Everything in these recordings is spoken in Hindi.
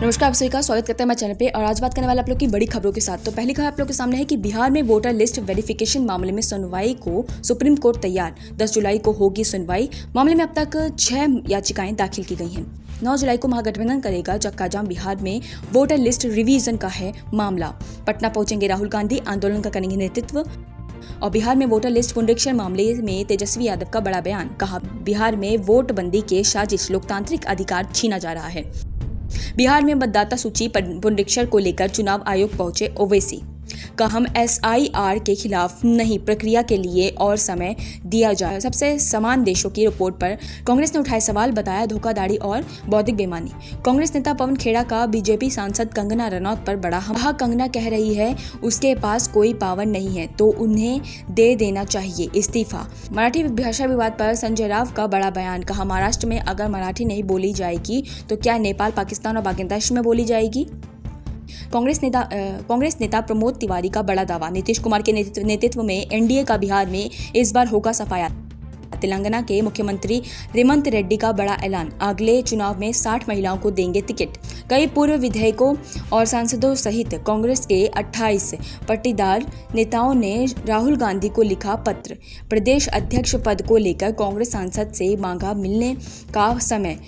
नमस्कार, आप सभी का स्वागत करते हैं हमारे चैनल पे। और आज बात करने वाले आप लोग की बड़ी खबरों के साथ। तो पहली खबर आप लोग के सामने है कि बिहार में वोटर लिस्ट वेरिफिकेशन मामले में सुनवाई को सुप्रीम कोर्ट तैयार। 10 जुलाई को होगी सुनवाई। मामले में अब तक 6 याचिकाएं दाखिल की गई हैं। 9 जुलाई को महागठबंधन करेगा चक्का जाम। बिहार में वोटर लिस्ट रिवीजन का है मामला। पटना पहुंचेंगे राहुल गांधी, आंदोलन का करेंगे नेतृत्व। और बिहार में वोटर लिस्ट पुनरीक्षण मामले में तेजस्वी यादव का बड़ा बयान। कहा, बिहार में वोट बंदी के साजिश, लोकतांत्रिक अधिकार छीना जा रहा है। बिहार में मतदाता सूची पुनरीक्षण को लेकर चुनाव आयोग पहुंचे ओवैसी। कहा, हम SIR के खिलाफ नहीं, प्रक्रिया के लिए और समय दिया जाए। सबसे समान देशों की रिपोर्ट पर कांग्रेस ने उठाए सवाल, बताया धोखाधड़ी और बौद्धिक बेईमानी। कांग्रेस नेता पवन खेड़ा का बीजेपी सांसद कंगना रनौत पर बड़ा हमला। कंगना कह रही है उसके पास कोई पावर नहीं है तो उन्हें दे देना चाहिए इस्तीफा। मराठी भाषा विवाद पर संजय राव का बड़ा बयान। कहा, महाराष्ट्र में अगर मराठी नहीं बोली जाएगी तो क्या नेपाल, पाकिस्तान और बांग्लादेश में बोली जाएगी। कांग्रेस नेता प्रमोद तिवारी का बड़ा दावा। नीतीश कुमार के नेतृत्व में NDA का बिहार में इस बार होगा सफाया। तेलंगाना के मुख्यमंत्री रेवंत रेड्डी का बड़ा ऐलान, अगले चुनाव में 60 महिलाओं को देंगे टिकट। कई पूर्व विधायकों और सांसदों सहित कांग्रेस के 28 पट्टीदार नेताओं ने राहुल गांधी को लिखा पत्र। प्रदेश अध्यक्ष पद को लेकर कांग्रेस सांसद से मांगा मिलने का समय।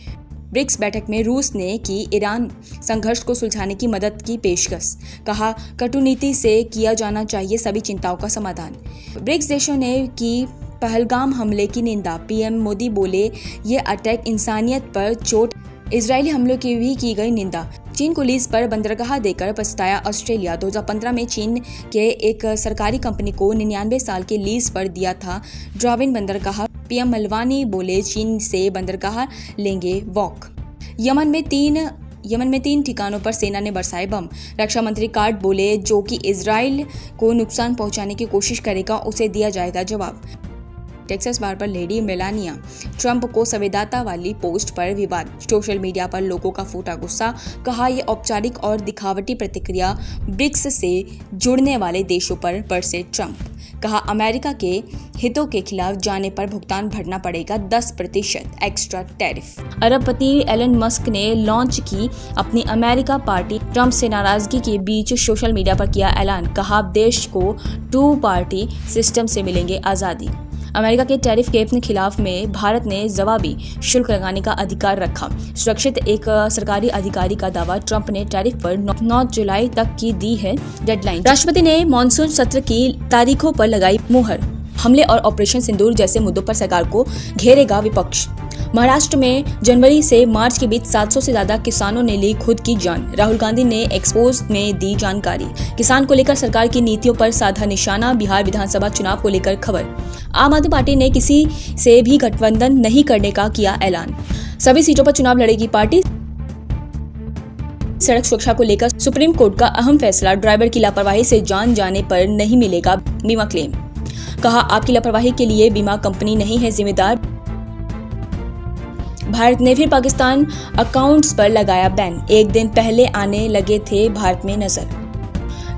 ब्रिक्स बैठक में रूस ने की ईरान संघर्ष को सुलझाने की मदद की पेशकश। कहा, कटुनीति से किया जाना चाहिए सभी चिंताओं का समाधान। ब्रिक्स देशों ने की पहलगाम हमले की निंदा। PM मोदी बोले, ये अटैक इंसानियत पर चोट। इजरायली हमलों की भी की गई निंदा। चीन को लीज पर बंदरगाह देकर पछताया ऑस्ट्रेलिया। 2015 में चीन के एक सरकारी कंपनी को 99 साल के लीज पर दिया था ड्राविन बंदरगाह। PM मलवानी बोले, चीन से बंदरगाह लेंगे वॉक। यमन में 3 ठिकानों पर सेना ने बरसाए बम। रक्षा मंत्री कार्ड बोले, जो कि इजराइल को नुकसान पहुंचाने की कोशिश करेगा उसे दिया जाएगा जवाब। टेक्सास बार पर लेडी मेलानिया ट्रंप को संवेदनशीलता वाली पोस्ट पर विवाद। सोशल मीडिया पर लोगों का फूटा गुस्सा। कहा, यह औपचारिक और दिखावटी प्रतिक्रिया ब्रिक्स से जुड़ने वाले देशों पर बरसे ट्रंप। कहा, अमेरिका के हितों के खिलाफ जाने पर भुगतान भरना पड़ेगा 10% एक्स्ट्रा टैरिफ। अरबपति एलन मस्क ने लॉन्च की अपनी अमेरिका पार्टी। ट्रंप से नाराजगी के बीच सोशल मीडिया पर किया ऐलान। कहा, देश को 2 पार्टी सिस्टम से मिलेंगे आज़ादी। अमेरिका के टैरिफ के खिलाफ में भारत ने जवाबी शुल्क लगाने का अधिकार रखा। सुरक्षित एक सरकारी अधिकारी का दावा। ट्रंप ने टैरिफ पर 9 जुलाई तक की दी है डेडलाइन। राष्ट्रपति ने मॉनसून सत्र की तारीखों पर लगाई मुहर। हमले और ऑपरेशन सिंदूर जैसे मुद्दों पर सरकार को घेरेगा विपक्ष। महाराष्ट्र में जनवरी से मार्च के बीच 700 से ज्यादा किसानों ने ली खुद की जान। राहुल गांधी ने एक्सपोज में दी जानकारी। किसान को लेकर सरकार की नीतियों पर साधा निशाना। बिहार विधानसभा चुनाव को लेकर खबर। आम आदमी पार्टी ने किसी से भी गठबंधन नहीं करने का किया ऐलान। सभी सीटों पर चुनाव लड़ेगी पार्टी। सड़क सुरक्षा को लेकर सुप्रीम कोर्ट का अहम फैसला। ड्राइवर की लापरवाही से जान जाने पर नहीं मिलेगा बीमा क्लेम। कहा, आपकी लापरवाही के लिए बीमा कंपनी नहीं है जिम्मेदार। भारत ने फिर पाकिस्तान अकाउंट्स पर लगाया बैन। एक दिन पहले आने लगे थे भारत में नजर।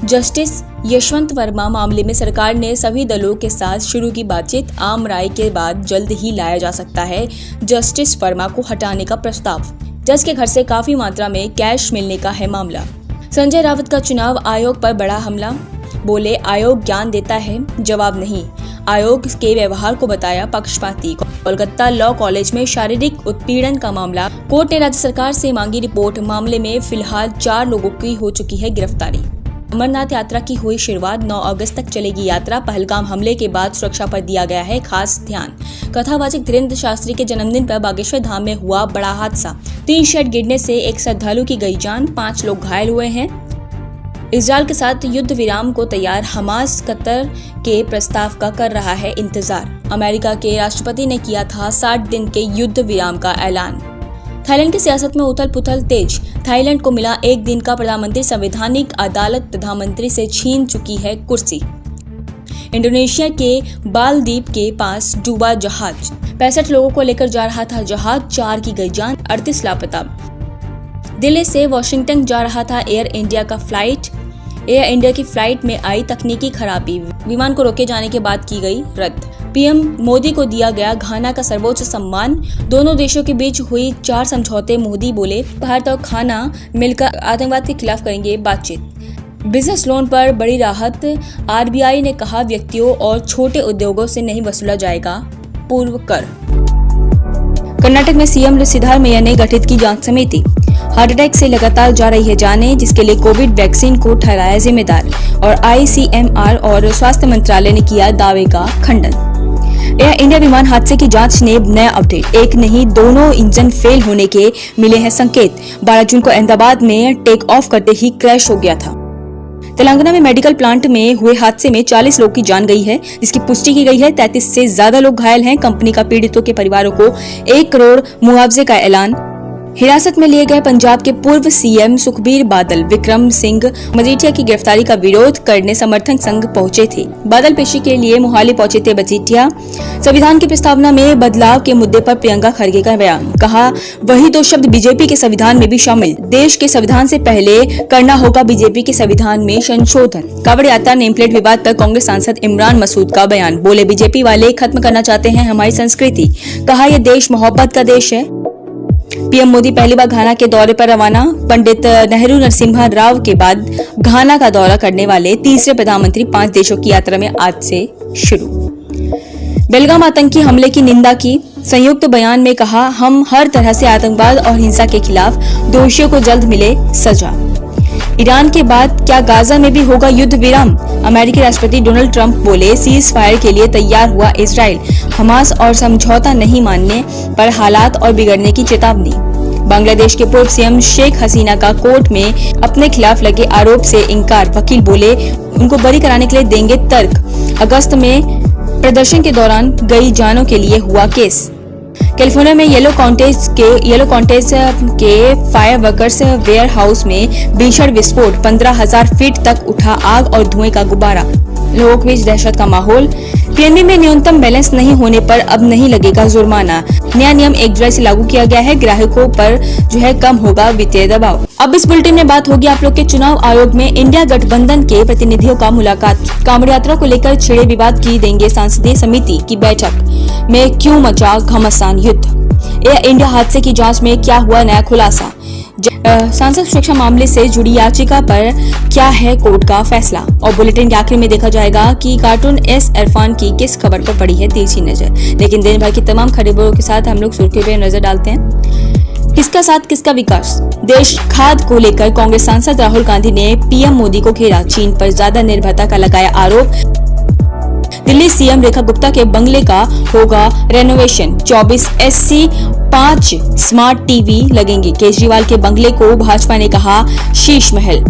जस्टिस यशवंत वर्मा मामले में सरकार ने सभी दलों के साथ शुरू की बातचीत। आम राय के बाद जल्द ही लाया जा सकता है जस्टिस वर्मा को हटाने का प्रस्ताव। जज के घर से काफी मात्रा में कैश मिलने का है मामला। संजय रावत का चुनाव आयोग पर बड़ा हमला। बोले, आयोग ज्ञान देता है, जवाब नहीं। आयोग के व्यवहार को बताया पक्षपाती। कोलकाता लॉ कॉलेज में शारीरिक उत्पीड़न का मामला। कोर्ट ने राज्य सरकार से मांगी रिपोर्ट। मामले में फिलहाल 4 लोगों की हो चुकी है गिरफ्तारी। अमरनाथ यात्रा की हुई शुरुआत। 9 अगस्त तक चलेगी यात्रा। पहलगाम हमले के बाद सुरक्षा पर दिया गया है खास ध्यान। कथावाचक धीरेन्द्र शास्त्री के जन्मदिन पर बागेश्वर धाम में हुआ बड़ा हादसा। 3 शेड गिरने से एक श्रद्धालु की गई जान, 5 लोग घायल हुए हैं। इजरायल के साथ युद्ध विराम को तैयार। हमास कतर के प्रस्ताव का कर रहा है इंतजार। अमेरिका के राष्ट्रपति ने किया था 60 दिन के युद्ध विराम का ऐलान। थाईलैंड की सियासत में उथल पुथल तेज। थाईलैंड को मिला 1 दिन का प्रधानमंत्री। संवैधानिक अदालत प्रधानमंत्री से छीन चुकी है कुर्सी। इंडोनेशिया के बालदीप के पास डूबा जहाज। 65 लोगों को लेकर जा रहा था जहाज, 4 की गई जान, 38 लापता। दिल्ली से वॉशिंगटन जा रहा था एयर इंडिया का फ्लाइट। एयर इंडिया की फ्लाइट में आई तकनीकी खराबी। विमान को रोके जाने के बाद की गई रद्द। पीएम मोदी को दिया गया घाना का सर्वोच्च सम्मान। दोनों देशों के बीच हुई 4 समझौते। मोदी बोले भारत और घाना मिलकर आतंकवाद के खिलाफ करेंगे बातचीत। बिजनेस लोन पर बड़ी राहत। आरबीआई ने कहा व्यक्तियों और छोटे उद्योगों से नहीं वसूला जाएगा पूर्व कर। कर्नाटक में सीएम सिद्धारमैया ने गठित की जांच समिति। हार्ट अटैक से लगातार जा रही है जानें, जिसके लिए कोविड वैक्सीन को ठहराया जिम्मेदार। और आईसीएमआर और स्वास्थ्य मंत्रालय ने किया दावे का खंडन। एयर इंडिया विमान हादसे की जांच ने नया अपडेट। एक नहीं दोनों इंजन फेल होने के मिले हैं संकेत। 12 जून को अहमदाबाद में टेक ऑफ करते ही क्रैश हो गया था। तेलंगाना में मेडिकल प्लांट में हुए हादसे में 40 लोग की जान गई है, जिसकी पुष्टि की गई है। 33 से ज्यादा लोग घायल हैं। कंपनी का पीड़ितों के परिवारों को 1 करोड़ मुआवजे का ऐलान। हिरासत में लिए गए पंजाब के पूर्व सीएम सुखबीर बादल विक्रम सिंह मजीठिया की गिरफ्तारी का विरोध करने समर्थक संघ पहुंचे थे। बादल पेशी के लिए मोहाली पहुंचे थे मजीठिया। संविधान की प्रस्तावना में बदलाव के मुद्दे पर प्रियंका खड़गे का बयान। कहा वही 2 शब्द बीजेपी के संविधान में भी शामिल। देश के संविधान से पहले करना होगा बीजेपी के संविधान में संशोधन। कांवड़ यात्रा नेमप्लेट विवाद पर कांग्रेस सांसद इमरान मसूद का बयान। बोले बीजेपी वाले खत्म करना चाहते हैं हमारी संस्कृति। कहा यह देश मोहब्बत का देश है। पीएम मोदी पहली बार घाना के दौरे पर रवाना। पंडित नेहरू नरसिम्हा राव के बाद घाना का दौरा करने वाले तीसरे प्रधानमंत्री 5 देशों की यात्रा में आज से शुरू। बेलगाम आतंकी हमले की निंदा की। संयुक्त बयान में कहा हम हर तरह से आतंकवाद और हिंसा के खिलाफ दोषियों को जल्द मिले सजा। ईरान के बाद क्या गाजा में भी होगा युद्ध विराम। अमेरिकी राष्ट्रपति डोनाल्ड ट्रंप बोले सीज फायर के लिए तैयार हुआ इजराइल। हमास और समझौता नहीं मानने पर हालात और बिगड़ने की चेतावनी। बांग्लादेश के पूर्व सीएम शेख हसीना का कोर्ट में अपने खिलाफ लगे आरोप से इंकार। वकील बोले उनको बरी कराने के लिए देंगे तर्क। अगस्त में प्रदर्शन के दौरान गई जानों के लिए हुआ केस। कैलिफोर्निया में येलो कॉन्टेज के फायर वर्कर्स वेयर हाउस में भीषण विस्फोट। 15,000 फीट तक उठा आग और धुएं का गुब्बारा। लोगों के बीच दहशत का माहौल। पीएनबी में न्यूनतम बैलेंस नहीं होने पर अब नहीं लगेगा जुर्माना। नया नियम 1 जुलाई से लागू किया गया है। ग्राहकों पर कम होगा वित्तीय दबाव। अब इस बुलेटिन में बात होगी आप लोग के चुनाव आयोग में इंडिया गठबंधन के प्रतिनिधियों का मुलाकात। कांवड़ यात्रा को लेकर छिड़े विवाद की देंगे संसदीय समिति की बैठक में क्यों मचा घमासान युद्ध। एयर इंडिया हादसे की जांच में क्या हुआ नया खुलासा। सांसद सुरक्षा मामले से जुड़ी याचिका पर क्या है कोर्ट का फैसला। और बुलेटिन के आखिर में देखा जाएगा कि कार्टून एस इरफान की किस खबर पर पड़ी है तिरछी नजर। लेकिन दिन भर की तमाम खबरों के साथ हम लोग सुर्खियों पे नजर डालते हैं। किसका साथ किसका विकास। देश खाद को लेकर कांग्रेस सांसद राहुल गांधी ने पीएम मोदी को घेरा। चीन पर ज्यादा निर्भरता का लगाया आरोप। दिल्ली सीएम रेखा गुप्ता के बंगले का होगा रेनोवेशन। 24 एसी 5 स्मार्ट टीवी लगेंगे। केजरीवाल के बंगले को भाजपा ने कहा शीश महल।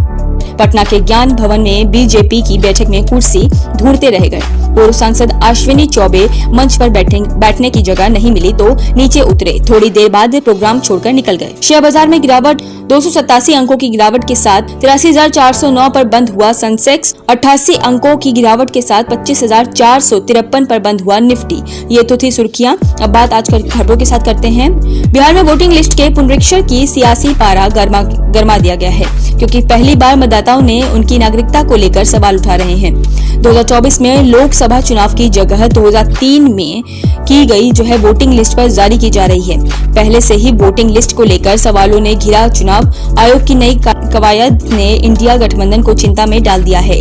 पटना के ज्ञान भवन में बीजेपी की बैठक में कुर्सी ढूंढते रह गए। पूर्व सांसद अश्विनी चौबे मंच पर बैठने की जगह नहीं मिली तो नीचे उतरे। थोड़ी देर बाद प्रोग्राम छोड़कर निकल गए। शेयर बाजार में गिरावट। 287 अंकों की गिरावट के साथ 83,409 पर बंद हुआ सेंसेक्स। 88 अंकों की गिरावट के साथ 25,453 पर बंद हुआ निफ्टी। ये तो थी सुर्खियां। अब बात आज खबरों के साथ करते हैं। बिहार में वोटिंग लिस्ट के पुनरीक्षण की सियासी पारा गरमा दिया गया है, क्योंकि पहली बार मतदाताओं ने उनकी नागरिकता को लेकर सवाल उठा रहे हैं। 2024 में लोकसभा चुनाव की जगह 2003 में की गई वोटिंग लिस्ट पर जारी की जा रही है। पहले से ही वोटिंग लिस्ट को लेकर सवालों ने घिरा चुनाव आयोग की नई कवायद ने इंडिया गठबंधन को चिंता में डाल दिया है।